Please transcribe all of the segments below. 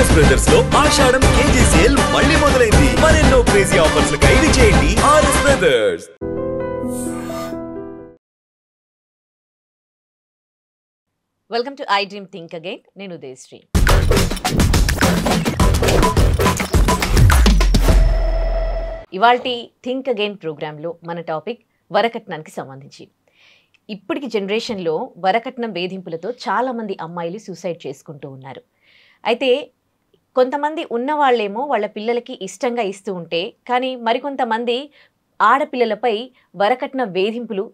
RS brothers లో ఆషాఢం KG sale మళ్ళీ మొదలైంది. మరెన్నో క్రేజీ ఆఫర్స్ ఖైదీ చేయండి RS brothers. Welcome to I dream think again. నేను ఉదయశ్రీ. ఇవాల్టి థింక్ అగైన్ ప్రోగ్రాంలో మన టాపిక్ వరకట్నానికి సంబంధించి. ఇప్పటికి జనరేషన్లో వరకట్నం వేధింపులతో చాలామంది అమ్మాయిలు సూసైడ్ చేసుకుంటూ ఉన్నారు. అయితే కొంతమంది ఉన్నవాళ్ళేమో వాళ్ళ పిల్లలకి ఇష్టంగా ఇస్తూ ఉంటే, కానీ మరికొంతమంది ఆడపిల్లలపై వరకట్న వేధింపులు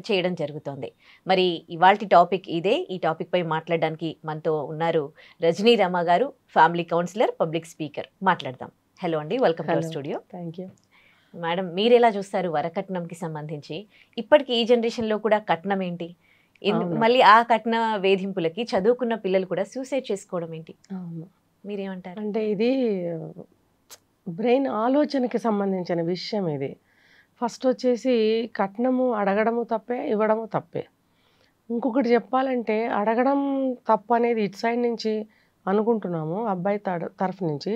చేయడం జరుగుతోంది. మరి ఇవాల్టి టాపిక్ ఇదే. ఈ టాపిక్ పై మాట్లాడడానికి మనతో ఉన్నారు రజనీ రమ గారు, ఫ్యామిలీ కౌన్సిలర్, పబ్లిక్ స్పీకర్. మాట్లాడదాం. హలో అండి, welcome to studio. Thank you madam. మీరు ఎలా చూస్తారు వరకట్నంకి సంబంధించి? ఇప్పటికి ఈ జనరేషన్లో కూడా కట్నం ఏంటి, మళ్ళీ ఆ కట్న వేధింపులకి చదువుకున్న పిల్లలు కూడా సూసైడ్ చేసుకోవడం ఏంటి? మీరేమంటారు? అంటే ఇది బ్రెయిన్ ఆలోచనకి సంబంధించిన విషయం. ఇది ఫస్ట్ వచ్చేసి కట్నము అడగడము తప్పే, ఇవ్వడము తప్పే. ఇంకొకటి చెప్పాలంటే అడగడం తప్పు అనేది ఇటు సైడ్ నుంచి అనుకుంటున్నాము, అబ్బాయి తరఫు నుంచి.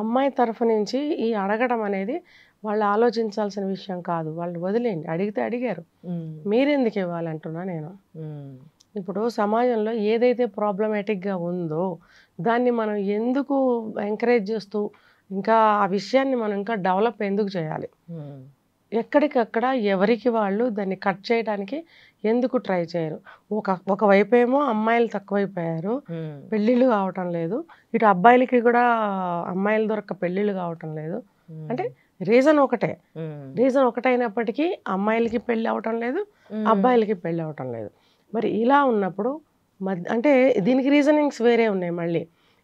అమ్మాయి తరఫు నుంచి ఈ అడగడం అనేది వాళ్ళు ఆలోచించాల్సిన విషయం కాదు. వాళ్ళు వదిలేండి, అడిగితే అడిగారు, మీరెందుకు ఇవ్వాలంటున్నా నేను. ఇప్పుడు సమాజంలో ఏదైతే ప్రాబ్లమేటిక్గా ఉందో దాన్ని మనం ఎందుకు ఎంకరేజ్ చేస్తూ ఇంకా ఆ విషయాన్ని మనం ఇంకా డెవలప్ ఎందుకు చేయాలి? ఎక్కడికక్కడ ఎవరికి వాళ్ళు దాన్ని కట్ చేయడానికి ఎందుకు ట్రై చేయరు? ఒకవైపు ఏమో అమ్మాయిలు తక్కువైపోయారు, పెళ్ళిళ్ళు కావటం లేదు. ఇటు అబ్బాయిలకి కూడా అమ్మాయిల దొరక్క పెళ్ళిళ్ళు కావటం లేదు. అంటే రీజన్ ఒకటైనప్పటికీ అమ్మాయిలకి పెళ్ళి అవటం లేదు, అబ్బాయిలకి పెళ్ళి అవటం లేదు. మరి ఇలా ఉన్నప్పుడు అంటే దీనికి రీజనింగ్స్ వేరే ఉన్నాయి. మళ్ళీ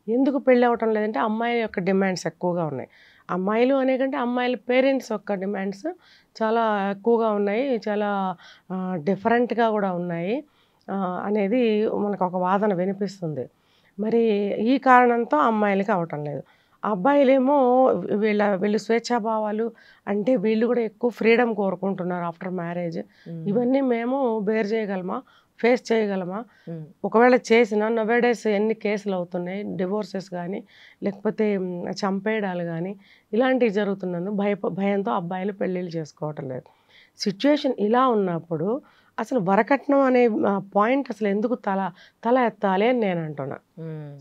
ఎందుకు పెళ్ళి అవటం లేదంటే అమ్మాయిల యొక్క డిమాండ్స్ ఎక్కువగా ఉన్నాయి. అమ్మాయిలు అనే కంటే అమ్మాయిల పేరెంట్స్ యొక్క డిమాండ్స్ చాలా ఎక్కువగా ఉన్నాయి, చాలా డిఫరెంట్గా కూడా ఉన్నాయి అనేది మనకు ఒక వాదన వినిపిస్తుంది. మరి ఈ కారణంతో అమ్మాయిలకి అవటం లేదు. అబ్బాయిలేమో వీళ్ళు స్వేచ్ఛాభావాలు అంటే వీళ్ళు కూడా ఎక్కువ ఫ్రీడమ్ కోరుకుంటున్నారు ఆఫ్టర్ మ్యారేజ్. ఇవన్నీ మేము బేర్ చేయగలమా, ఫేస్ చేయగలమా? ఒకవేళ చేసినా నవేడేస్ ఎన్ని కేసులు అవుతున్నాయి, డివోర్సెస్ కానీ లేకపోతే చంపేయడాలు కానీ ఇలాంటివి జరుగుతున్నందుకు భయంతో అబ్బాయిలు పెళ్ళిళ్ళు చేసుకోవటం లేదు. సిచ్యువేషన్ ఇలా ఉన్నప్పుడు అసలు వరకట్నం అనే పాయింట్ అసలు ఎందుకు తల ఎత్తాలి అని నేను అంటున్నా.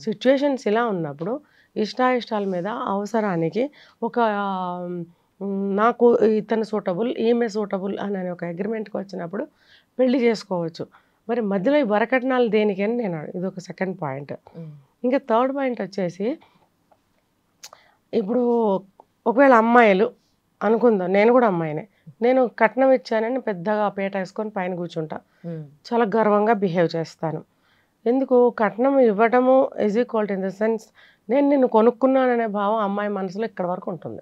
సిచ్యువేషన్స్ ఇలా ఉన్నప్పుడు ఇష్టాయిష్టాల మీద అవసరానికి ఒక నాకు ఇతను సూటబుల్, ఈమె సూటబుల్ అని ఒక అగ్రిమెంట్కి వచ్చినప్పుడు పెళ్లి చేసుకోవచ్చు. మరి మధ్యలో ఈ వరకట్నాలు దేనికి అని నేను, ఇది ఒక సెకండ్ పాయింట్. ఇంకా థర్డ్ పాయింట్ వచ్చేసి, ఇప్పుడు ఒకవేళ అమ్మాయిలు అనుకుందాం, నేను కూడా అమ్మాయినే, నేను కట్నం ఇచ్చానని పెద్దగా పీట వేసుకొని పైన కూర్చుంటా, చాలా గర్వంగా బిహేవ్ చేస్తాను. ఎందుకు? కట్నం ఇవ్వడము is equal in the sense నేను నిన్ను కొనుక్కున్నాననే భావం అమ్మాయి మనసులో ఇక్కడ వరకు ఉంటుంది.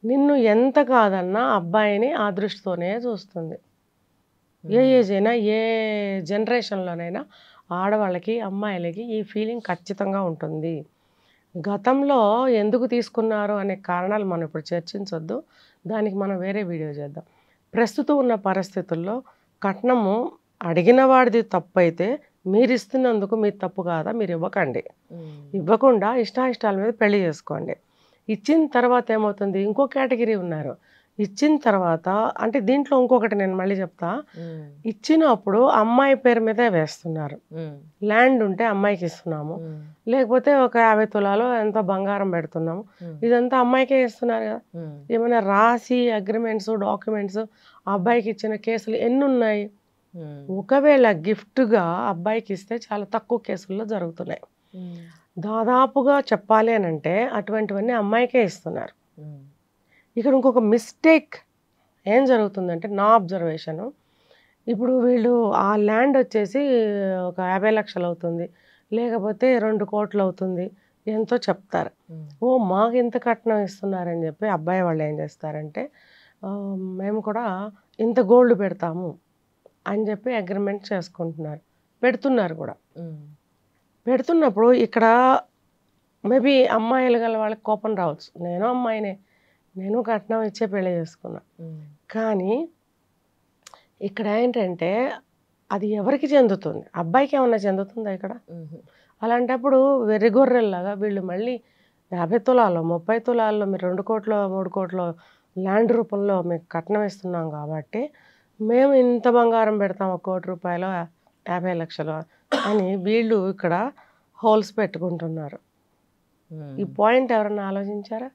నిన్ను ఎంత కాదన్నా అబ్బాయిని ఆ దృష్టితోనే చూస్తుంది. ఏ ఏజ్ అయినా, ఏ జనరేషన్లోనైనా ఆడవాళ్ళకి అమ్మాయిలకి ఈ ఫీలింగ్ ఖచ్చితంగా ఉంటుంది. గతంలో ఎందుకు తీసుకున్నారు అనే కారణాలు మనం ఇప్పుడు చర్చించొద్దు, దానికి మనం వేరే వీడియో చేద్దాం. ప్రస్తుతం ఉన్న పరిస్థితుల్లో కట్నము అడిగిన వాడిది తప్పు అయితే మీరు ఇస్తున్నందుకు మీరు తప్పు కాదా? మీరు ఇవ్వకండి. ఇవ్వకుండా ఇష్టాయిష్టాల మీద పెళ్లి చేసుకోండి. ఇచ్చిన తర్వాత ఏమవుతుంది? ఇంకో కేటగిరీ ఉన్నారు. ఇచ్చిన తర్వాత అంటే దీంట్లో ఇంకొకటి నేను మళ్ళీ చెప్తా. ఇచ్చినప్పుడు అమ్మాయి పేరు మీదే వేస్తున్నారు. ల్యాండ్ ఉంటే అమ్మాయికి ఇస్తున్నాము, లేకపోతే ఒక 50 తులాలు ఎంతో బంగారం పెడుతున్నాము, ఇదంతా అమ్మాయికే ఇస్తున్నారు కదా. ఏమైనా రాసి అగ్రిమెంట్స్, డాక్యుమెంట్స్ అబ్బాయికి ఇచ్చిన కేసులు ఎన్ని ఉన్నాయి? ఒకవేళ గిఫ్ట్గా అబ్బాయికి ఇస్తే చాలా తక్కువ కేసుల్లో జరుగుతున్నాయి. దాదాపుగా చెప్పాలి అని అంటే అటువంటివన్నీ అమ్మాయికే ఇస్తున్నారు. ఇక్కడ ఇంకొక మిస్టేక్ ఏం జరుగుతుందంటే, నా అబ్జర్వేషను, ఇప్పుడు వీళ్ళు ఆ ల్యాండ్ వచ్చేసి ఒక 50 లక్షలు అవుతుంది, లేకపోతే 2 కోట్లు అవుతుంది, ఎంతో చెప్తారు. మాకు ఇంత కట్నం ఇస్తున్నారని చెప్పి అబ్బాయి వాళ్ళు ఏం చేస్తారంటే, మేము కూడా ఇంత గోల్డ్ పెడతాము అని చెప్పి అగ్రిమెంట్ చేసుకుంటున్నారు, పెడుతున్నారు కూడా. పెడుతున్నప్పుడు ఇక్కడ మేబీ అమ్మాయిలు గల వాళ్ళకి కోపం రావచ్చు. నేను అమ్మాయినే, నేను కట్నం ఇచ్చే పెళ్లి చేసుకున్నా. కానీ ఇక్కడ ఏంటంటే అది ఎవరికి చెందుతుంది? అబ్బాయికి ఏమన్నా చెందుతుందా? ఇక్కడ అలాంటప్పుడు వెర్రిగొర్రెల్లాగా వీళ్ళు మళ్ళీ 50 తులాల్లో 30 తులాల్లో మీరు 2 కోట్లు 3 కోట్లు ల్యాండ్ రూపంలో మీకు కట్నం ఇస్తున్నాం కాబట్టి మేము ఇంత బంగారం పెడతాం 1 కోటి రూపాయలు 50 లక్షలు అని వీళ్ళు ఇక్కడ హోల్స్ పెట్టుకుంటున్నారు. ఈ పాయింట్ ఎవరన్నా ఆలోచించారా?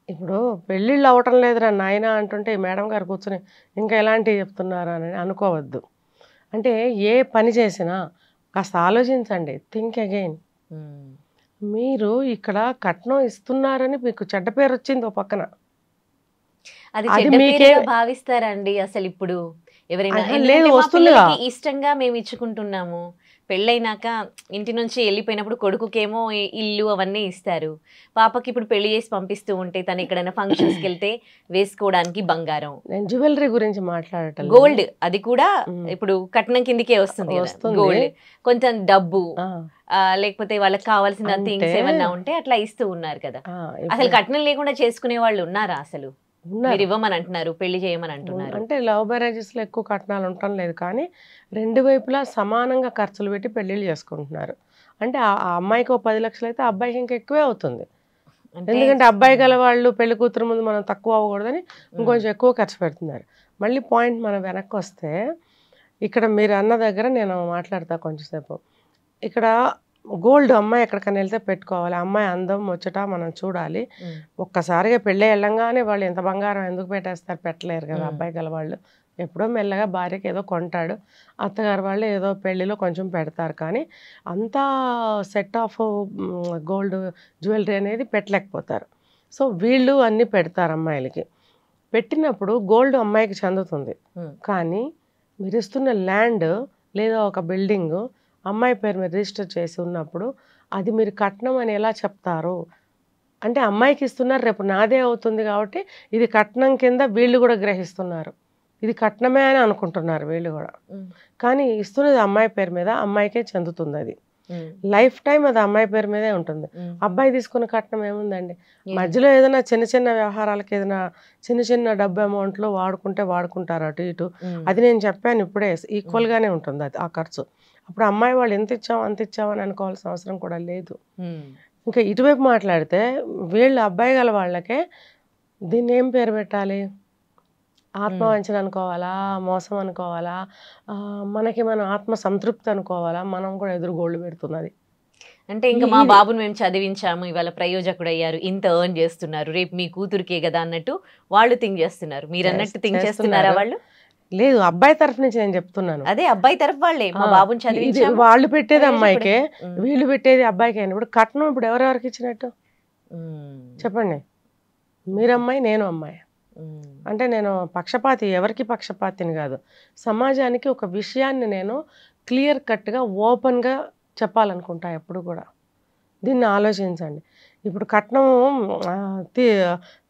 ఇప్పుడు పెళ్ళిళ్ళు అవ్వటం లేదురా నాయన అంటుంటే ఈ మేడం గారు కూర్చొని ఇంకా ఎలాంటివి చెప్తున్నారా అని అనుకోవద్దు. అంటే ఏ పని చేసినా కాస్త ఆలోచించండి, థింక్ అగైన్. మీరు ఇక్కడ కట్నం ఇస్తున్నారని మీకు చెడ్డ పేరు వచ్చింది ఓ పక్కన, అది అది చెడ్డ మీకే పేరుగా భావిస్తారండి అసలు ఇప్పుడు ఎవరైనా? ఆహా, ఎందుకంటే లేదు, మా వస్తుందిగా. పిల్లలకి ఇష్టంగా మేము ఇచ్చుకుంటున్నాము. పెళ్ళైనాక ఇంటి నుంచి వెళ్ళిపోయినప్పుడు కొడుకుకేమో ఇల్లు అవన్నీ ఇస్తారు, పాపకి ఇప్పుడు పెళ్లి చేసి పంపిస్తూ ఉంటే తను ఎక్కడైనా ఫంక్షన్స్కి వెళ్తే వేసుకోవడానికి బంగారం, నేను జ్యువెలరీ గురించి మాట్లాడటం లేదు. గోల్డ్, అది కూడా ఇప్పుడు కట్నం కిందికే వస్తుంది కదా, వస్తుంది. గోల్డ్, కొంచెం డబ్బు, ఆ, లేకపోతే వాళ్ళకి కావాల్సిన అంటే- థింగ్స్ ఏమన్నా ఉంటే అట్లా ఇస్తూ ఉన్నారు కదా. ఆ, అసలు ఇప్పుడు కట్నం లేకుండా చేసుకునే వాళ్ళు ఉన్నారా అసలు? ఉన్నారు. మీరు ఇవ్వమని అంటున్నారు, పెళ్లి చేయమని అంటున్నారు. అంటే లవ్ మ్యారేజెస్లో ఎక్కువ కట్నాలు ఉండటం లేదు, కానీ రెండు వైపులా సమానంగా ఖర్చులు పెట్టి పెళ్ళిళ్ళు చేసుకుంటున్నారు. అంటే ఆ అమ్మాయికి ఓ 10 లక్షలు అయితే ఆ అబ్బాయికి ఇంకా ఎక్కువే అవుతుంది. అంటే ఎందుకంటే అబ్బాయి గల వాళ్ళు పెళ్లి కూతురు ముందు మనం తక్కువ అవ్వకూడదని ఇంకొంచెం ఎక్కువ ఖర్చు పెడుతున్నారు. మళ్ళీ పాయింట్ మనం వెనక్కి వస్తే ఇక్కడ మీరు అన్న దగ్గర నేను మాట్లాడతా కొంచెంసేపు. ఇక్కడ గోల్డ్ అమ్మాయి ఎక్కడికైనా వెళ్తే పెట్టుకోవాలి, అమ్మాయి అందం ముచ్చట మనం చూడాలి. ఒక్కసారిగా పెళ్ళి వెళ్ళంగానే వాళ్ళు ఎంత బంగారం ఎందుకు పెట్టేస్తారు? పెట్టలేరు కదా అబ్బాయి గల వాళ్ళు. ఎప్పుడో మెల్లగా భార్యకి ఏదో కొంటాడు, అత్తగారు వాళ్ళు ఏదో పెళ్ళిలో కొంచెం పెడతారు, కానీ అంతా సెట్ ఆఫ్ గోల్డ్ జ్యువెలరీ అనేది పెట్టలేకపోతారు. సో వీళ్ళు అన్నీ పెడతారు అమ్మాయిలకి. పెట్టినప్పుడు గోల్డ్ అమ్మాయికి చెందుతుంది, కానీ మీరు ఇస్తున్న ల్యాండ్ లేదా ఒక బిల్డింగ్ అమ్మాయి పేరు మీద రిజిస్టర్ చేసి ఉన్నప్పుడు అది మీరు కట్నం అని ఎలా చెప్తారు? అంటే అమ్మాయికి ఇస్తున్నారు, రేపు నాదే అవుతుంది కాబట్టి ఇది కట్నం కింద వీళ్ళు కూడా గ్రహిస్తున్నారు, ఇది కట్నమే అని అనుకుంటున్నారు వీళ్ళు కూడా. కానీ ఇస్తున్నది అమ్మాయి పేరు మీద, అమ్మాయికే చెందుతుంది. అది లైఫ్ టైం అది అమ్మాయి పేరు మీదే ఉంటుంది. అబ్బాయి తీసుకున్న కట్నం ఏముందండి? మధ్యలో ఏదైనా చిన్న చిన్న వ్యవహారాలకి ఏదైనా చిన్న చిన్న డబ్బు అమౌంట్లో వాడుకుంటారు అటు ఇటు. అది నేను చెప్పాను ఇప్పుడే, ఈక్వల్గానే ఉంటుంది అది ఆ ఖర్చు. అప్పుడు అమ్మాయి వాళ్ళు ఎంత ఇచ్చాం అంత ఇచ్చామని అనుకోవాల్సిన అవసరం కూడా లేదు. ఇంకా ఇటువైపు మాట్లాడితే వీళ్ళు అబ్బాయి గల వాళ్ళకే దీన్ని ఏం పేరు పెట్టాలి? ఆత్మవంచన అనుకోవాలా, మోసం అనుకోవాలా, మనకి మనం ఆత్మ సంతృప్తి అనుకోవాలా? మనం కూడా ఎదురు గోల్డ్ పెడుతున్నది. అంటే ఇంకా మా బాబుని మేము చదివించాము, ఇవాళ ప్రయోజకుడు అయ్యారు, ఇంత ఎర్న్ చేస్తున్నారు, రేపు మీ కూతురికే కదా అన్నట్టు వాళ్ళు థింక్ చేస్తున్నారు. మీరు అన్నట్టు థింక్ చేస్తున్నారా వాళ్ళు? లేదు, అబ్బాయి తరఫు నుంచి నేను చెప్తున్నాను. అదే అబ్బాయి తరఫు వాళ్ళే మా బాబుని చదివించాము, వాళ్ళు పెట్టేది అమ్మాయికే, వీళ్ళు పెట్టేది అబ్బాయికే. ఇప్పుడు కట్నం ఇప్పుడు ఎవరెవరికి ఇచ్చినట్టు చెప్పండి? మీరు అమ్మాయి, నేను అమ్మాయి. అంటే నేను పక్షపాతి, ఎవరికి పక్షపాతిని కాదు. సమాజానికి ఒక విషయాన్ని నేను క్లియర్ కట్గా ఓపెన్గా చెప్పాలనుకుంటా ఎప్పుడు కూడా. దీన్ని ఆలోచించండి. ఇప్పుడు కట్నం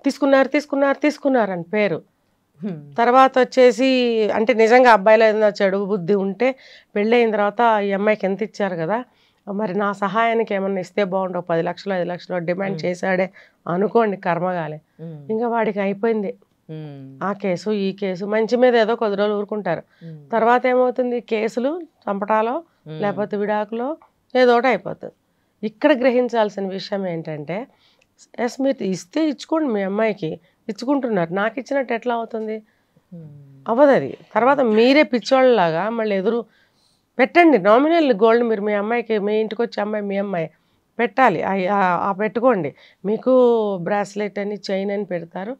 తీసుకున్నారు అని పేరు, తర్వాత వచ్చేసి అంటే నిజంగా అబ్బాయిలో ఏదైనా చెడు బుద్ధి ఉంటే పెళ్ళి అయిన తర్వాత ఈ అమ్మాయికి ఎంత ఇచ్చారు కదా, మరి నా సహాయానికి ఏమన్నా ఇస్తే బాగుండు, 10 లక్షలు 5 లక్షలు డిమాండ్ చేశాడే అనుకోండి, కర్మగాలి, ఇంకా వాడికి అయిపోయింది ఆ కేసు ఈ కేసు. మంచి మీద ఏదో కొద్ది రోజులు ఊరుకుంటారు, తర్వాత ఏమవుతుంది? కేసులు, చంపటాలో లేకపోతే విడాకులో ఏదో ఒకటి అయిపోతుంది. ఇక్కడ గ్రహించాల్సిన విషయం ఏంటంటే, ఎస్ మీరు ఇస్తే ఇచ్చుకోండి, మీ అమ్మాయికి ఇచ్చుకుంటున్నారు, నాకు ఇచ్చినట్టు ఎట్లా అవుతుంది? అవ్వదు అది. తర్వాత మీరే పిచ్చోళ్ళలాగా మళ్ళీ ఎదురు పెట్టండి నామినల్ గోల్డ్. మీరు మీ అమ్మాయికి, మీ ఇంటికి వచ్చే అమ్మాయి మీ అమ్మాయి పెట్టాలి, పెట్టుకోండి. మీకు బ్రాస్లెట్ అని చైన్ అని పెడతారు,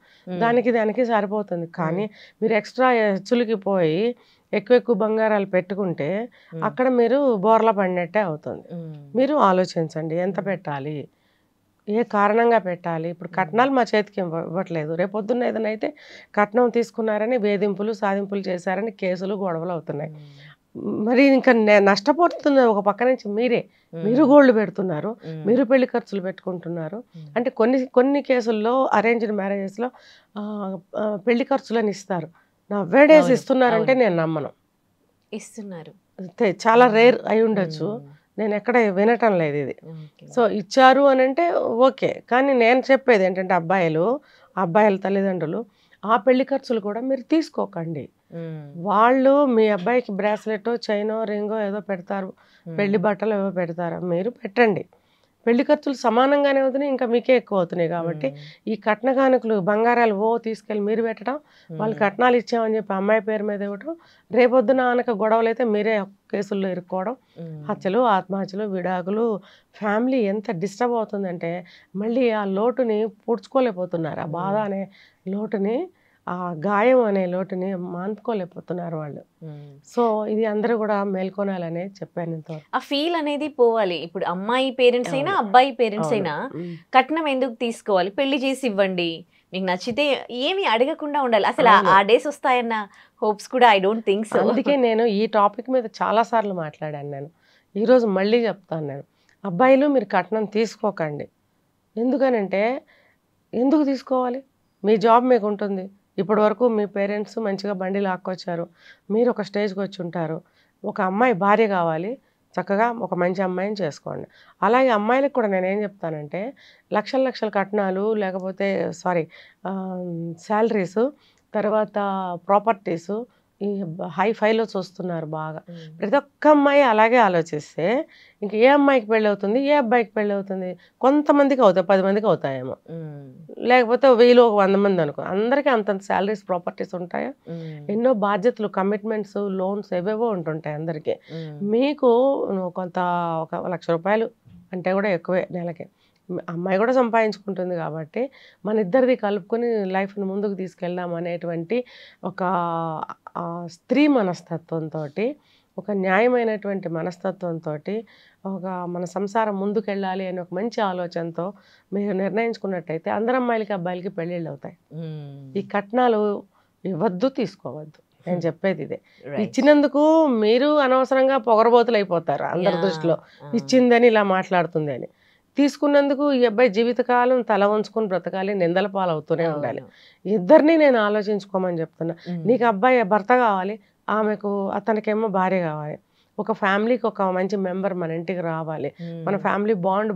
దానికి సరిపోతుంది. కానీ మీరు ఎక్స్ట్రా హెచ్చులకి పోయి ఎక్కువ బంగారాలు పెట్టుకుంటే అక్కడ మీరు బోర్లా పడినట్టే అవుతుంది. మీరు ఆలోచించండి, ఎంత పెట్టాలి, ఏ కారణంగా పెట్టాలి. ఇప్పుడు కట్నాలు మా చేతికి ఇవ్వట్లేదు, రేపొద్దున్న ఏదైనా అయితే కట్నం తీసుకున్నారని వేధింపులు సాధింపులు చేశారని కేసులు గొడవలు అవుతున్నాయి. మరి ఇంకా నష్టపోతుంది ఒక పక్క నుంచి మీరు గోల్డ్ పెడుతున్నారు, మీరు పెళ్లి ఖర్చులు పెట్టుకుంటున్నారు. అంటే కొన్ని కేసుల్లో అరేంజ్డ్ మ్యారేజెస్లో పెళ్లి ఖర్చులని ఇస్తారు, నవ్వేడేస్ ఇస్తున్నారంటే నేను నమ్మను. ఇస్తున్నారు, చాలా రేర్ అయి ఉండొచ్చు, నేను ఎక్కడ వినటం లేదు ఇది. సో ఇచ్చారు అని అంటే ఓకే, కానీ నేను చెప్పేది ఏంటంటే అబ్బాయిల తల్లిదండ్రులు ఆ పెళ్లి ఖర్చులు కూడా మీరు తీసుకోకండి. వాళ్ళు మీ అబ్బాయికి బ్రాస్లెట్, చైనో, రింగో ఏదో పెడతారు, పెళ్లి బట్టలు ఏవో పెడతారు, మీరు పెట్టండి. పెళ్లి ఖర్చులు సమానంగానే అవుతున్నాయి, ఇంకా మీకే ఎక్కువ అవుతున్నాయి. కాబట్టి ఈ కట్న కానుకలు బంగారాలు తీసుకెళ్ళి మీరు పెట్టడం, వాళ్ళు కట్నాలు ఇచ్చామని చెప్పి అమ్మాయి పేరు మీద ఇవ్వటం, రేపొద్దున ఆనక గొడవలు అయితే మీరే కేసుల్లో ఇరుక్కోవడం, హత్యలు, ఆత్మహత్యలు, విడాకులు, ఫ్యామిలీ ఎంత డిస్టర్బ్ అవుతుందంటే మళ్ళీ ఆ లోటుని పూడ్చుకోలేకపోతున్నారు. ఆ బాధ అనే లోటుని, ఆ గాయం అనే లోటుని మాన్పుకోలేకపోతున్నారు వాళ్ళు. సో ఇది అందరూ కూడా మేల్కొనాలనే చెప్పాను. ఆ ఫీల్ అనేది పోవాలి. ఇప్పుడు అమ్మాయి పేరెంట్స్ అయినా అబ్బాయి పేరెంట్స్ అయినా కట్నం ఎందుకు తీసుకోవాలి, పెళ్లి చేసి ఇవ్వండి, మీకు నచ్చితే ఏమి అడగకుండా ఉండాలి. అసలు ఆ డేస్ వస్తాయన్న హోప్స్ కూడా ఐ డోంట్ థింక్ సో. అందుకే నేను ఈ టాపిక్ మీద చాలాసార్లు మాట్లాడాను. నేను ఈరోజు మళ్ళీ చెప్తాను. నేను అబ్బాయిలు మీరు కట్నం తీసుకోకండి. ఎందుకనంటే ఎందుకు తీసుకోవాలి? మీ జాబ్ మీకు ఉంటుంది. ఇప్పటి వరకు మీ పేరెంట్స్ మంచిగా బండి లాక్కొచ్చారు, మీరు ఒక స్టేజ్కి వచ్చి ఉంటారు. ఒక అమ్మాయి భార్య కావాలి, చక్కగా ఒక మంచి అమ్మాయిని చేసుకోండి. అలాగే అమ్మాయిలకు కూడా నేనేం చెప్తానంటే లక్షల లక్షల కట్నాలు, లేకపోతే శాలరీసు, తర్వాత ప్రాపర్టీసు, ఈ హై ఫైలో చూస్తున్నారు బాగా. ప్రతి ఒక్క అమ్మాయి అలాగే ఆలోచిస్తే ఇంక ఏ అమ్మాయికి పెళ్ళి అవుతుంది, ఏ అబ్బాయికి పెళ్ళి అవుతుంది? కొంతమందికి అవుతాయి, 10 మందికి అవుతాయేమో, లేకపోతే 1000 100 మంది అనుకో. అందరికీ అంతంత శాలరీస్, ప్రాపర్టీస్ ఉంటాయా? ఎన్నో బాధ్యతలు, కమిట్మెంట్స్, లోన్స్ ఏవేవో ఉంటుంటాయి అందరికీ. మీకు కొంత ఒక 1,00,000 రూపాయలు అంటే కూడా ఎక్కువే నెలకి. అమ్మాయి కూడా సంపాదించుకుంటుంది కాబట్టి మన ఇద్దరిది కలుపుకొని లైఫ్ని ముందుకు తీసుకెళ్దాం అనేటువంటి ఒక స్త్రీ మనస్తత్వంతో, ఒక న్యాయమైనటువంటి మనస్తత్వంతో, ఒక మన సంసారం ముందుకెళ్ళాలి అని ఒక మంచి ఆలోచనతో మీరు నిర్ణయించుకున్నట్టయితే అందరు అమ్మాయిలకి అబ్బాయిలకి పెళ్ళిళ్ళు అవుతాయి. ఈ కట్నాలు ఇవ్వద్దు, తీసుకోవద్దు. నేను చెప్పేది ఇదే. ఇచ్చినందుకు మీరు అనవసరంగా పొగరబోతులు అయిపోతారు అందరి దృష్టిలో, ఇచ్చిందని ఇలా మాట్లాడుతుంది అని. తీసుకున్నందుకు ఈ అబ్బాయి జీవితకాలం తల వంచుకొని బ్రతకాలి, నిందల పాలవుతూనే ఉండాలి. ఇద్దరిని నేను ఆలోచించుకోమని చెప్తున్నా. నీకు అబ్బాయి భర్త కావాలి, ఆమెకు అతనికేమో భార్య కావాలి. ఒక ఫ్యామిలీకి ఒక మంచి మెంబర్ మన ఇంటికి రావాలి, మన ఫ్యామిలీ బాండ్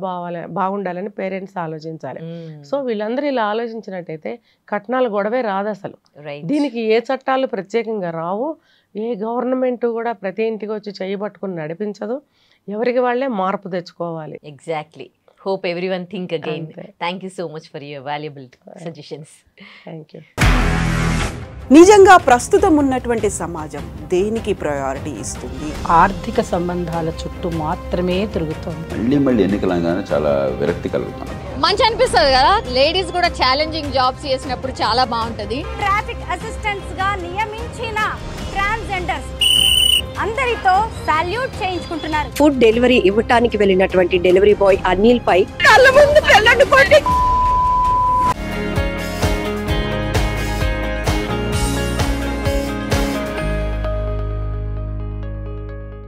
బాగుండాలని పేరెంట్స్ ఆలోచించాలి. సో వీళ్ళందరూ ఇలా ఆలోచించినట్టయితే కట్నాలు గొడవే రాదు అసలు. దీనికి ఏ చట్టాలు ప్రత్యేకంగా రావు, ఏ గవర్నమెంట్ కూడా ప్రతి ఇంటికి వచ్చి చేయబట్టుకుని నడిపించదు. ఎవరికి వాళ్ళే మార్పు తెచ్చుకోవాలి. Exactly. Hope everyone think again. Thank you so much for your valuable suggestions. Thank you. నిజంగా ప్రస్తుతం ఉన్నటువంటి సమాజం దేనికి ప్రయారిటీ ఇస్తుంది? ఆర్థిక సంబంధాల చుట్టూ మాత్రమే తిరుగుతోంది. మళ్ళీ ఎన్నికలంగానే చాలా విరక్తి కలుగుతాం. మంచి అనిపిస్తుంది కదా, లేడీస్ కూడా ఛాలెంజింగ్ జాబ్స్ చేసినప్పుడు చాలా బాగుంటది. ట్రాఫిక్ అసిస్టెంట్స్ గా నియమించిన ట్రాన్స్జెండర్స్ అందరితో సాల్యూట్ చేయించుకుంటున్నారు. ఫుడ్ డెలివరీ ఇవ్వటానికి వెళ్ళినటువంటి డెలివరీ బాయ్ అనిల్ పై కళ్ళ ముందు పెళ్ళండి